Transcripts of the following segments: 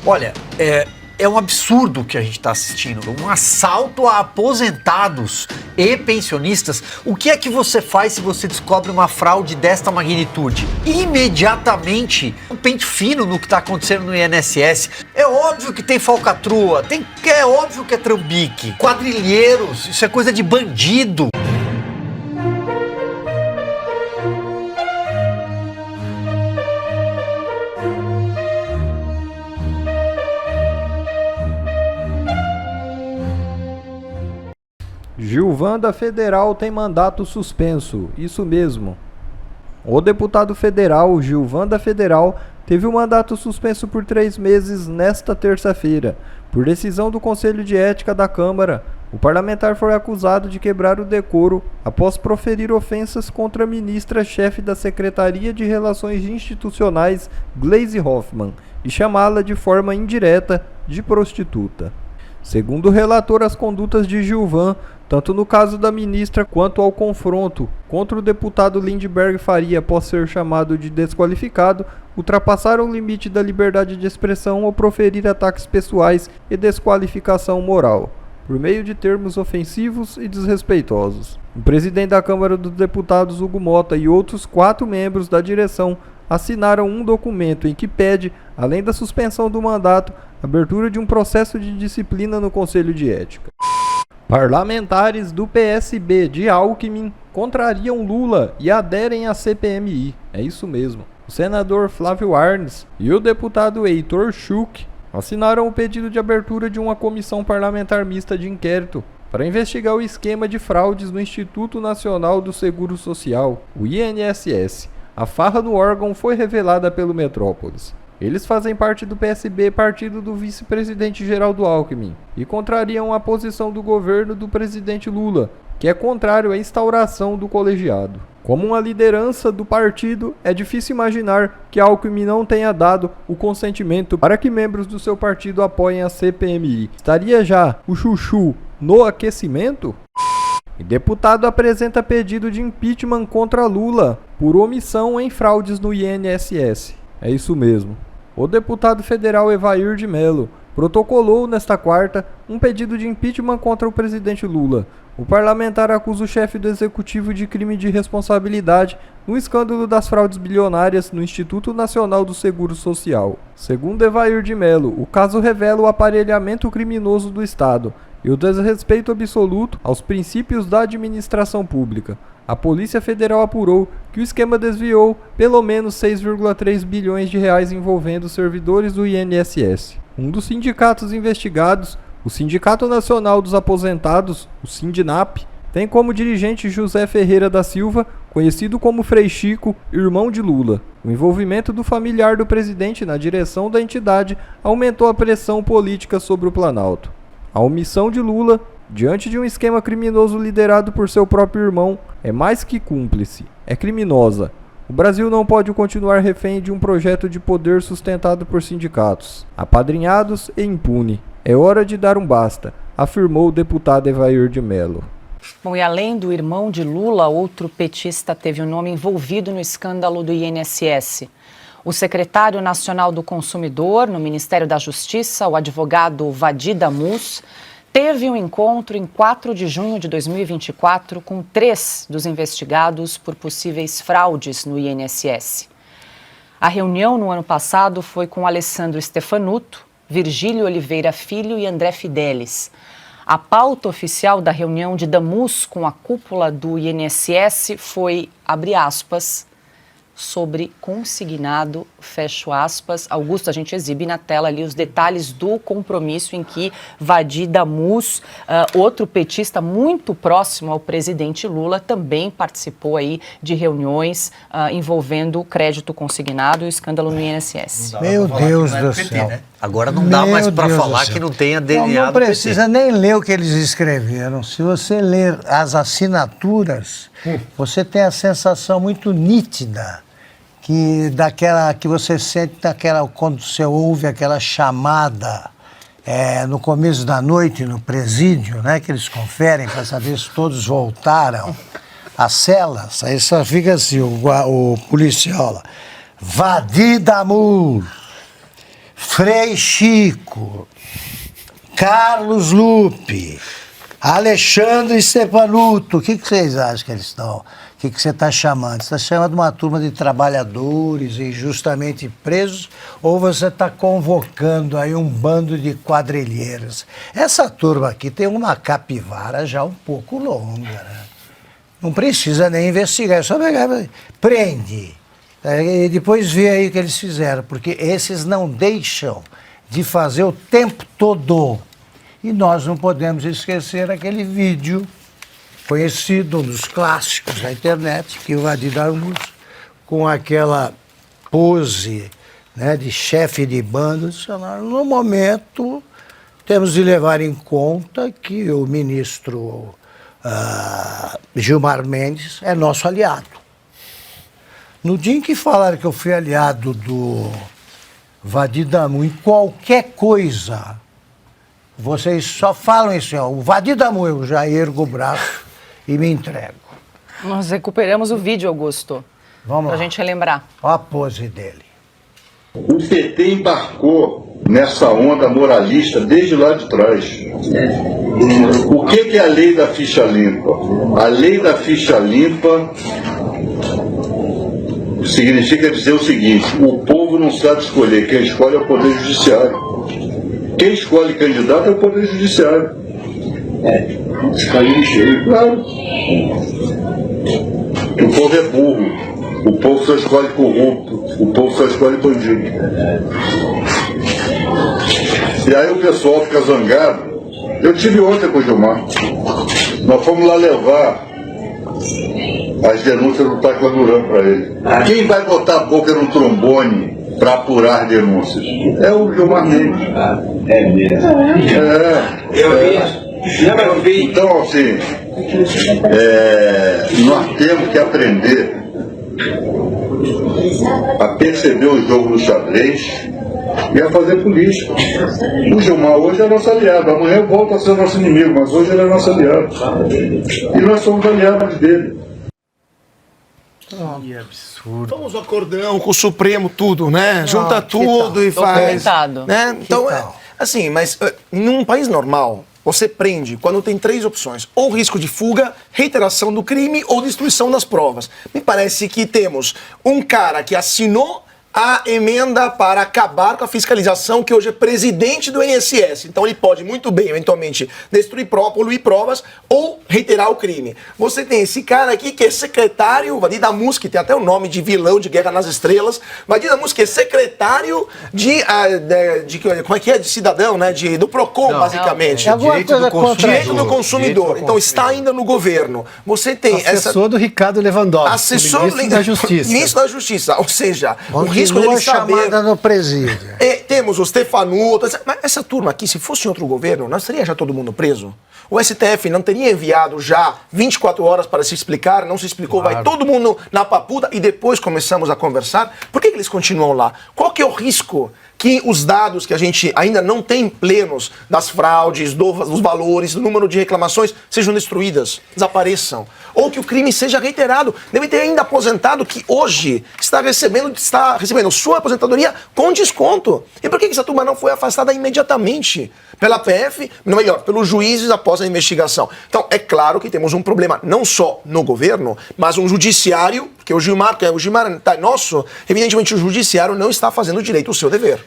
Olha, é um absurdo o que a gente está assistindo, um assalto a aposentados e pensionistas. O que é que você faz se você descobre uma fraude desta magnitude? Imediatamente, um pente fino no que está acontecendo no INSS. É óbvio que tem falcatrua, é óbvio que é trambique, quadrilheiros, isso é coisa de bandido. Gilvanda Federal tem mandato suspenso, isso mesmo. O deputado federal Gilvanda Federal teve o mandato suspenso por 3 meses nesta terça-feira. Por decisão do Conselho de Ética da Câmara, o parlamentar foi acusado de quebrar o decoro após proferir ofensas contra a ministra-chefe da Secretaria de Relações Institucionais, Gleisi Hoffmann, e chamá-la de forma indireta de prostituta. Segundo o relator, as condutas de Gilvan, tanto no caso da ministra quanto ao confronto contra o deputado Lindbergh Faria após ser chamado de desqualificado, ultrapassaram o limite da liberdade de expressão ao proferir ataques pessoais e desqualificação moral, por meio de termos ofensivos e desrespeitosos. O presidente da Câmara dos Deputados, Hugo Mota, e outros 4 membros da direção assinaram um documento em que pede, além da suspensão do mandato, a abertura de um processo de disciplina no Conselho de Ética. Parlamentares do PSB de Alckmin contrariam Lula e aderem à CPMI. É isso mesmo. O senador Flávio Arnes e o deputado Heitor Schuch assinaram o pedido de abertura de uma comissão parlamentar mista de inquérito para investigar o esquema de fraudes no Instituto Nacional do Seguro Social, o INSS. A farra no órgão foi revelada pelo Metrópolis. Eles fazem parte do PSB, partido do vice-presidente Geraldo Alckmin, e contrariam a posição do governo do presidente Lula, que é contrário à instauração do colegiado. Como uma liderança do partido, é difícil imaginar que Alckmin não tenha dado o consentimento para que membros do seu partido apoiem a CPMI. Estaria já o chuchu no aquecimento? E deputado apresenta pedido de impeachment contra Lula por omissão em fraudes no INSS. É isso mesmo. O deputado federal Evair de Mello protocolou nesta quarta um pedido de impeachment contra o presidente Lula. O parlamentar acusa o chefe do executivo de crime de responsabilidade no escândalo das fraudes bilionárias no Instituto Nacional do Seguro Social. Segundo Evair de Mello, o caso revela o aparelhamento criminoso do Estado e o desrespeito absoluto aos princípios da administração pública. A Polícia Federal apurou que o esquema desviou pelo menos 6,3 bilhões de reais envolvendo servidores do INSS. Um dos sindicatos investigados, o Sindicato Nacional dos Aposentados, o Sindinap, tem como dirigente José Ferreira da Silva, conhecido como Frei Chico, irmão de Lula. O envolvimento do familiar do presidente na direção da entidade aumentou a pressão política sobre o Planalto. A omissão de Lula, diante de um esquema criminoso liderado por seu próprio irmão, é mais que cúmplice, é criminosa. O Brasil não pode continuar refém de um projeto de poder sustentado por sindicatos, apadrinhados e impune. É hora de dar um basta, afirmou o deputado Evair de Mello. Bom, e além do irmão de Lula, outro petista teve o nome envolvido no escândalo do INSS. O secretário nacional do Consumidor no Ministério da Justiça, o advogado Vadi Damus, teve um encontro em 4 de junho de 2024 com 3 dos investigados por possíveis fraudes no INSS. A reunião no ano passado foi com Alessandro Stefanuto, Virgílio Oliveira Filho e André Fidelis. A pauta oficial da reunião de Damus com a cúpula do INSS foi, abre aspas, sobre consignado, fecho aspas. Augusto, a gente exibe na tela ali os detalhes do compromisso em que Vadi Damus, outro petista muito próximo ao presidente Lula, também participou aí de reuniões envolvendo crédito consignado e o escândalo no INSS. Meu Deus do céu. Né? Agora não dá mais para falar que não tenha DNA. Não precisa nem ler o que eles escreveram. Se você ler as assinaturas, você tem a sensação muito nítida que você sente quando você ouve aquela chamada no começo da noite no presídio, né, que eles conferem para saber se todos voltaram às celas. Aí só fica assim, o policial lá, Vadi Damus, Frei Chico, Carlos Lupe, Alexandre Stepanuto, o que vocês acham que eles estão? O que você está chamando? Você está chamando uma turma de trabalhadores injustamente presos ou você está convocando aí um bando de quadrilheiros? Essa turma aqui tem uma capivara já um pouco longa, né? Não precisa nem investigar, é só pegar, prende. E depois vê aí o que eles fizeram, porque esses não deixam de fazer o tempo todo. E nós não podemos esquecer aquele vídeo conhecido, um dos clássicos da internet, que o Vadir Damus, com aquela pose, né, de chefe de banda, no momento temos de levar em conta que o ministro Gilmar Mendes é nosso aliado. No dia em que falaram que eu fui aliado do Vadir Damus em qualquer coisa, vocês só falam isso, ó, o Vadir Damus, eu já ergo o braço e me entrego. Nós recuperamos o vídeo, Augusto. Vamos pra lá. gente relembrar. Olha a pose dele. O PT embarcou nessa onda moralista desde lá de trás. O que é a lei da ficha limpa? A lei da ficha limpa significa dizer o seguinte: o povo não sabe escolher, quem escolhe é o Poder Judiciário. Quem escolhe candidato é o Poder Judiciário. Escolhe cheio. Claro. O povo é burro. O povo só escolhe corrupto. O povo só escolhe bandido. E aí o pessoal fica zangado. Eu tive ontem com o Gilmar. Nós fomos lá levar as denúncias do Tacla Duran para ele. Quem vai botar a boca no trombone para apurar denúncias? É o Gilmar Mendes. É mesmo. Eu vi. Então, assim, nós temos que aprender a perceber o jogo do xadrez e a fazer política. O Gilmar hoje é nosso aliado, amanhã volta a ser nosso inimigo, mas hoje ele é nosso aliado. E nós somos aliados dele. Que absurdo. Vamos ao acordão com o Supremo, tudo, né? Junta que tudo tal? e faz. Documentado. Né? Então, tal? assim, mas em um país normal, você prende quando tem 3 opções: ou risco de fuga, reiteração do crime ou destruição das provas. Me parece que temos um cara que assinou a emenda para acabar com a fiscalização, que hoje é presidente do INSS. Então ele pode muito bem, eventualmente, destruir provas, poluir provas ou reiterar o crime. Você tem esse cara aqui que é secretário, Vadir Damus, que tem até o nome de vilão de Guerra nas Estrelas. Vadir Damus, que é secretário de como é que é? De cidadão, né? Do PROCON, basicamente. É alguma Direito coisa do consumidor. contra Direito do consumidor. Então está ainda no governo. Você tem Assessor do Ricardo Lewandowski, assessor ministro da Justiça. Ministro da Justiça. Ou seja, o risco Continua dele saber. chamada no presídio. Temos o Stefanuto. Mas essa turma aqui, se fosse em outro governo, não estaria já todo mundo preso? O STF não teria enviado já 24 horas para se explicar, não se explicou, vai todo mundo na papuda e depois começamos a conversar? Por que eles continuam lá? Qual que é o risco que os dados que a gente ainda não tem plenos das fraudes, dos valores, do número de reclamações sejam destruídas, desapareçam? Ou que o crime seja reiterado? Deve ter ainda aposentado que hoje está recebendo sua aposentadoria com desconto. E por que essa turma não foi afastada imediatamente? Pela PF, não, melhor, pelos juízes após a investigação. Então, é claro que temos um problema não só no governo, mas um judiciário, porque o Gilmar é nosso, evidentemente o judiciário não está fazendo direito o seu dever.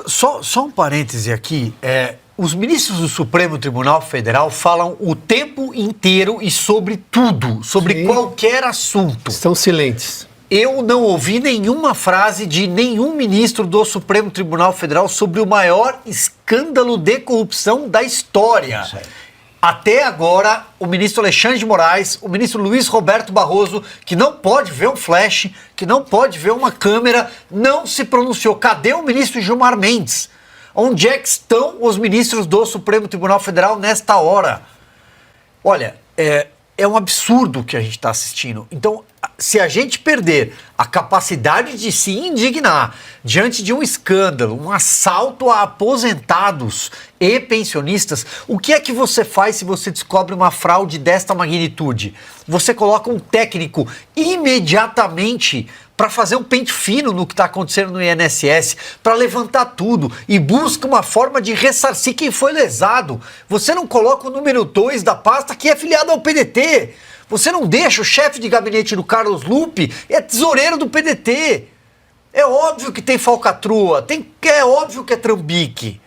Só um parêntese aqui. Os ministros do Supremo Tribunal Federal falam o tempo inteiro e sobre tudo, sobre qualquer assunto. Estão silentes. Eu não ouvi nenhuma frase de nenhum ministro do Supremo Tribunal Federal sobre o maior escândalo de corrupção da história. Até agora, o ministro Alexandre de Moraes, o ministro Luiz Roberto Barroso, que não pode ver um flash, que não pode ver uma câmera, não se pronunciou. Cadê o ministro Gilmar Mendes? Onde é que estão os ministros do Supremo Tribunal Federal nesta hora? Olha, é um absurdo o que a gente está assistindo. Então, se a gente perder a capacidade de se indignar diante de um escândalo, um assalto a aposentados e pensionistas, o que é que você faz se você descobre uma fraude desta magnitude? Você coloca um técnico imediatamente para fazer um pente fino no que está acontecendo no INSS, para levantar tudo e busca uma forma de ressarcir quem foi lesado. Você não coloca o número 2 da pasta que é filiado ao PDT. Você não deixa o chefe de gabinete do Carlos Lupe, é tesoureiro do PDT. É óbvio que tem falcatrua, é óbvio que é trambique.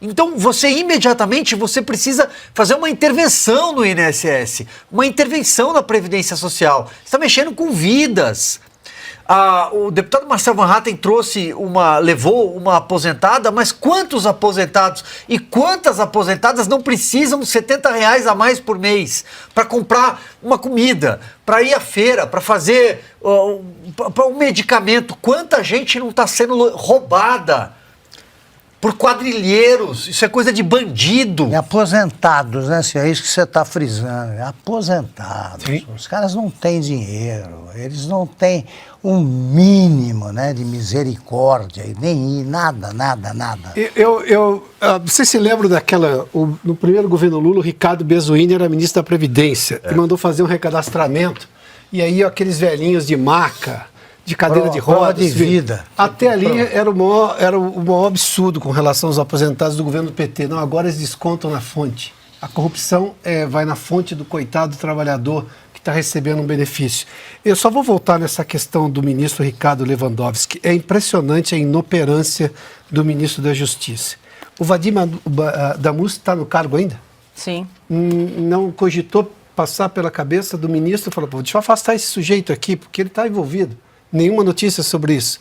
Então, imediatamente precisa fazer uma intervenção no INSS, uma intervenção na Previdência Social. Você está mexendo com vidas. O deputado Marcelo Van Hatten levou uma aposentada, mas quantos aposentados e quantas aposentadas não precisam de R$70 a mais por mês para comprar uma comida, para ir à feira, para fazer um medicamento? Quanta gente não está sendo roubada por quadrilheiros? Isso é coisa de bandido. E aposentados, né? Se é isso que você está frisando. Aposentados. Sim. Os caras não têm dinheiro, eles não têm um mínimo, né, de misericórdia, nem nada. Você se lembra no primeiro governo Lula, o Ricardo Bezuini era ministro da Previdência e mandou fazer um recadastramento. E aí aqueles velhinhos de maca, de cadeira de rodas, de vida. Até ali era o maior absurdo com relação aos aposentados do governo do PT. Não, agora eles descontam na fonte. A corrupção vai na fonte do coitado trabalhador que está recebendo um benefício. Eu só vou voltar nessa questão do ministro Ricardo Lewandowski. É impressionante a inoperância do ministro da Justiça. O Vadim Damus está no cargo ainda? Sim. Não cogitou passar pela cabeça do ministro e falou, deixa eu afastar esse sujeito aqui, porque ele está envolvido. Nenhuma notícia sobre isso.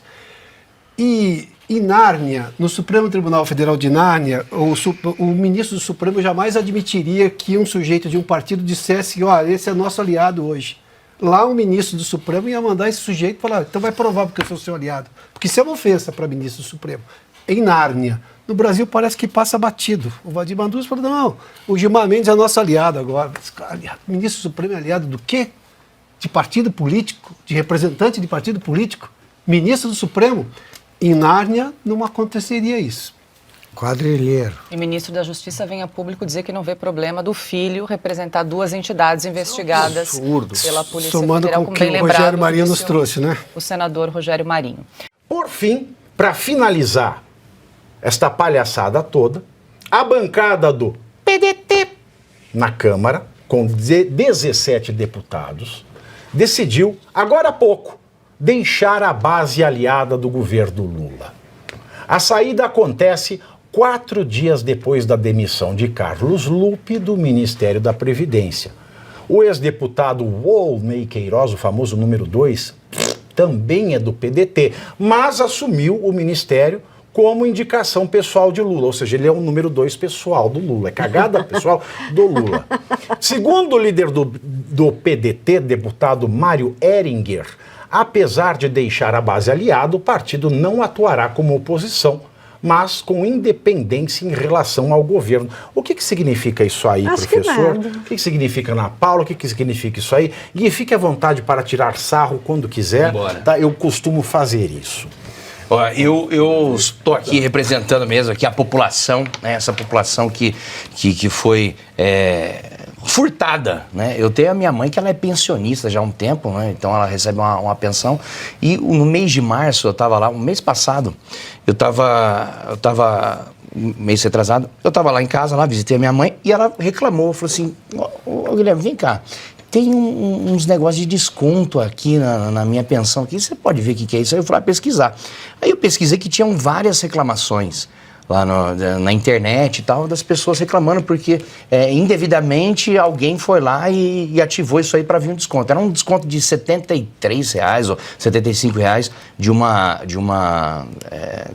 E em Nárnia, no Supremo Tribunal Federal de Nárnia, o ministro do Supremo jamais admitiria que um sujeito de um partido dissesse que esse é nosso aliado hoje. Lá o ministro do Supremo ia mandar esse sujeito falar, então vai provar porque eu sou seu aliado. Porque isso é uma ofensa para ministro do Supremo. Em Nárnia. No Brasil parece que passa batido. O Vadim Damus falou, não, o Gilmar Mendes é nosso aliado agora. O ministro do Supremo é aliado do quê? De partido político? De representante de partido político? Ministro do Supremo? Em Nárnia não aconteceria isso. Quadrilheiro. E o ministro da Justiça vem a público dizer que não vê problema do filho representar duas entidades investigadas pela Polícia Somando Federal, com o que o Rogério Marinho nos trouxe, né? O senador Rogério Marinho. Por fim, para finalizar esta palhaçada toda, a bancada do PDT na Câmara, com 17 deputados, decidiu, agora há pouco, deixar a base aliada do governo Lula. A saída acontece 4 dias depois da demissão de Carlos Lupe do Ministério da Previdência. O ex-deputado Wolney Queiroz, o famoso número 2, também é do PDT, mas assumiu o ministério como indicação pessoal de Lula, ou seja, ele é o número 2 pessoal do Lula, é cagada pessoal do Lula. Segundo o líder do PDT, deputado Mário Heringer, apesar de deixar a base aliada, o partido não atuará como oposição, mas com independência em relação ao governo. O que significa isso aí, professor? O que significa, Ana Paula? O que significa isso aí? E fique à vontade para tirar sarro quando quiser. Tá? Eu costumo fazer isso. Eu estou aqui representando mesmo aqui a população, né, essa população que foi furtada, né? Eu tenho a minha mãe que ela é pensionista já há um tempo, né? Então ela recebe uma pensão. E no mês de março, eu estava lá, um mês passado, eu estava mês retrasado, eu estava lá em casa, lá visitei a minha mãe e ela reclamou, falou assim, ô Guilherme, vem cá. Tem uns negócios de desconto aqui na minha pensão aqui, você pode ver o que é isso? Aí eu fui lá pesquisar. Aí eu pesquisei que tinham várias reclamações lá na internet e tal, das pessoas reclamando porque indevidamente alguém foi lá e ativou isso aí para vir um desconto. Era um desconto de R$73 ou R$75 de uma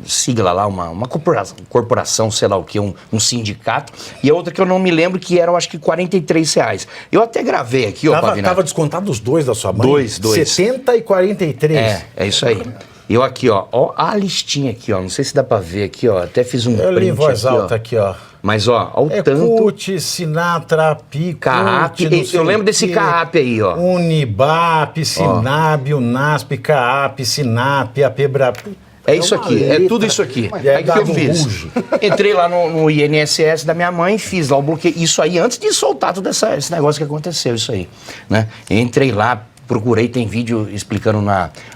sigla lá, uma corporação, sei lá o que, um sindicato, e a outra que eu não me lembro que era, eu acho que R$43. Eu até gravei aqui, Tava descontado os dois da sua mãe? Dois. 70 e 43. É isso aí. Eu aqui, ó a listinha aqui, ó, não sei se dá pra ver aqui, ó, até fiz um print aqui, Eu li em voz alta aqui, ó. Mas, ó o tanto... CUT, Sinatra, Pico, CAAP, eu lembro desse CAAP aí, ó. Unibap, Sinab, Unasp, CAAP, Sinap, APEBRA... É isso aqui, é tudo isso aqui. Aí que eu fiz? Entrei lá no INSS da minha mãe, fiz lá o bloqueio. Isso aí antes de soltar todo esse negócio que aconteceu, isso aí, né? Entrei lá, procurei, tem vídeo explicando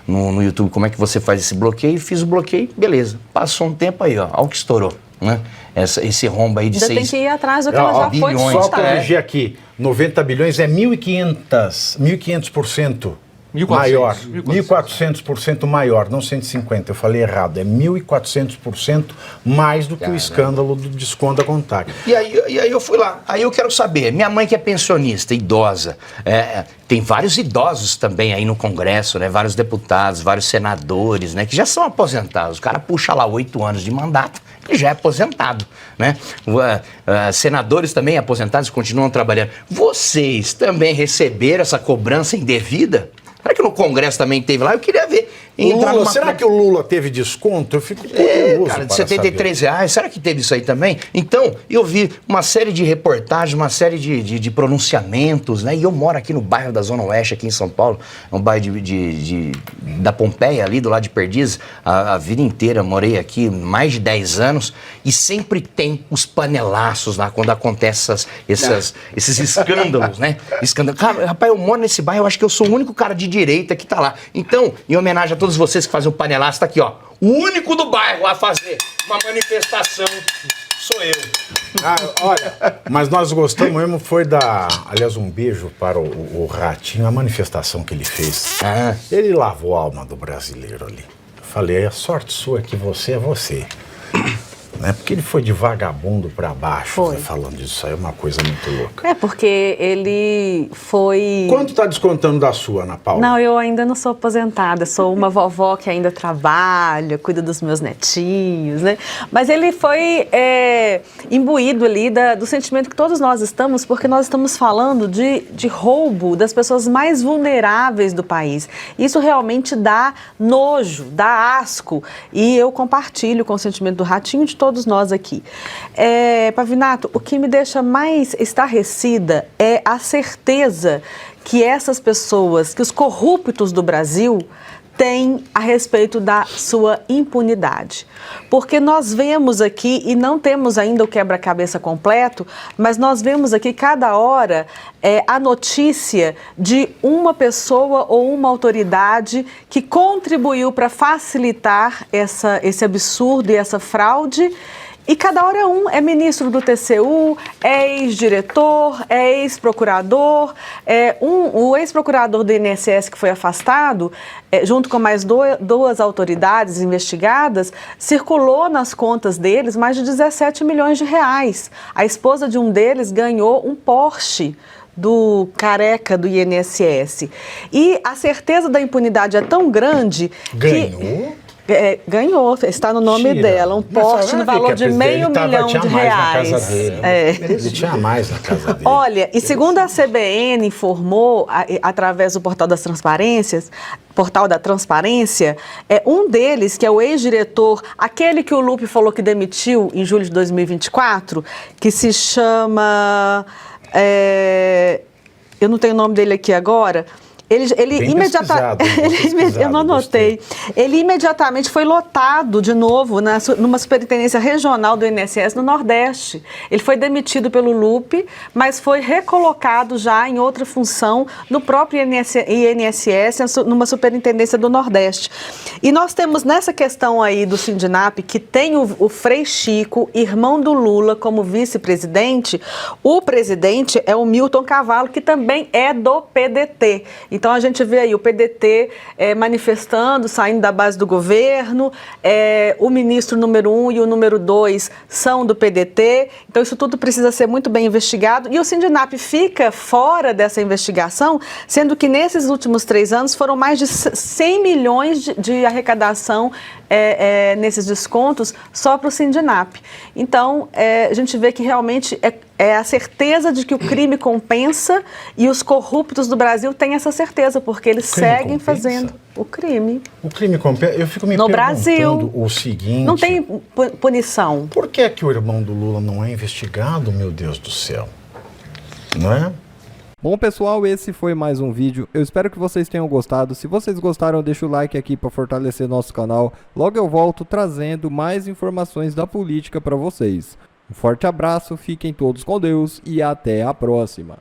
no YouTube como é que você faz esse bloqueio, fiz o bloqueio, beleza. Passou um tempo aí, ó, olha o que estourou, né? Esse rombo aí de Ainda 6 tem que ir atrás do que ela já foi bilhões. Só conquistada. corrigir aqui, 90 bilhões é 1.500% 1.400, maior. 1.400. 1.400% maior, não 150, eu falei errado. É 1.400% mais do que o escândalo do desconto da Contag. E aí eu fui lá, aí eu quero saber, minha mãe que é pensionista, idosa, tem vários idosos também aí no Congresso, né? Vários deputados, vários senadores, né? Que já são aposentados. O cara puxa lá 8 anos de mandato, ele já é aposentado, né? Senadores também aposentados continuam trabalhando. Vocês também receberam essa cobrança indevida? Será que no Congresso também teve lá? Eu queria ver. Será que o Lula teve desconto? Eu fico curioso Cara, de para R$73, será que teve isso aí também? Então, eu vi uma série de reportagens, uma série de pronunciamentos, né? E eu moro aqui no bairro da Zona Oeste, aqui em São Paulo, é um bairro da Pompeia, ali do lado de Perdizes, a vida inteira, morei aqui mais de 10 anos, e sempre tem os panelaços lá, quando acontecem esses escândalos, né? Cara, rapaz, eu moro nesse bairro, eu acho que eu sou o único cara de direita que tá lá. Então, em homenagem a todos vocês que fazem o panelaço, tá aqui, ó. O único do bairro a fazer uma manifestação sou eu. Olha, mas nós gostamos mesmo, foi aliás, um beijo para o Ratinho, a manifestação que ele fez. Ele lavou a alma do brasileiro ali. Eu falei, a sorte sua é que você é você. Né? Porque ele foi de vagabundo para baixo, né? Falando disso aí, é uma coisa muito louca. É, porque ele foi... Quanto tá descontando da sua, Ana Paula? Não, eu ainda não sou aposentada, sou uma vovó que ainda trabalha, cuida dos meus netinhos, né? Mas ele foi imbuído ali do sentimento que todos nós estamos, porque nós estamos falando de roubo das pessoas mais vulneráveis do país. Isso realmente dá nojo, dá asco, e eu compartilho com o sentimento do Ratinho de todos nós aqui. Pavinato, o que me deixa mais estarrecida é a certeza que essas pessoas, que os corruptos do Brasil têm a respeito da sua impunidade. Porque nós vemos aqui, e não temos ainda o quebra-cabeça completo, mas nós vemos aqui cada hora a notícia de uma pessoa ou uma autoridade que contribuiu para facilitar esse absurdo e essa fraude. E cada hora é ministro do TCU, é ex-diretor, é ex-procurador, o ex-procurador do INSS que foi afastado, junto com mais duas autoridades investigadas, circulou nas contas deles mais de 17 milhões de reais. A esposa de um deles ganhou um Porsche do careca do INSS. E a certeza da impunidade é tão grande que... Ganhou, está no nome dela, um Porsche no valor de R$500 mil. Ele tinha mais na casa dele. Olha, e segundo a CBN informou, através do Portal da Transparência, um deles, que é o ex-diretor, aquele que o Lupe falou que demitiu em julho de 2024, que se chama... eu não tenho o nome dele aqui agora... Ele imediatamente, eu não anotei, ele imediatamente foi lotado de novo numa superintendência regional do INSS no Nordeste. Ele foi demitido pelo Lupe, mas foi recolocado já em outra função no próprio INSS, numa superintendência do Nordeste. E nós temos nessa questão aí do Sindinap, que tem o Frei Chico, irmão do Lula, como vice-presidente. O presidente é o Milton Cavallo, que também é do PDT. Então, a gente vê aí o PDT manifestando, saindo da base do governo, o ministro número 1 e o número 2 são do PDT, então isso tudo precisa ser muito bem investigado, e o Sindinap fica fora dessa investigação, sendo que nesses últimos 3 anos foram mais de 100 milhões de arrecadação nesses descontos só para o Sindinap. Então, a gente vê que realmente é a certeza de que o crime compensa, e os corruptos do Brasil têm essa certeza, porque eles seguem fazendo o crime. O crime compensa? Eu fico me perguntando Brasil, o seguinte... Não tem punição. Por que o irmão do Lula não é investigado, meu Deus do céu? Não é? Bom, pessoal, esse foi mais um vídeo. Eu espero que vocês tenham gostado. Se vocês gostaram, deixa o like aqui para fortalecer nosso canal. Logo eu volto trazendo mais informações da política para vocês. Um forte abraço, fiquem todos com Deus e até a próxima.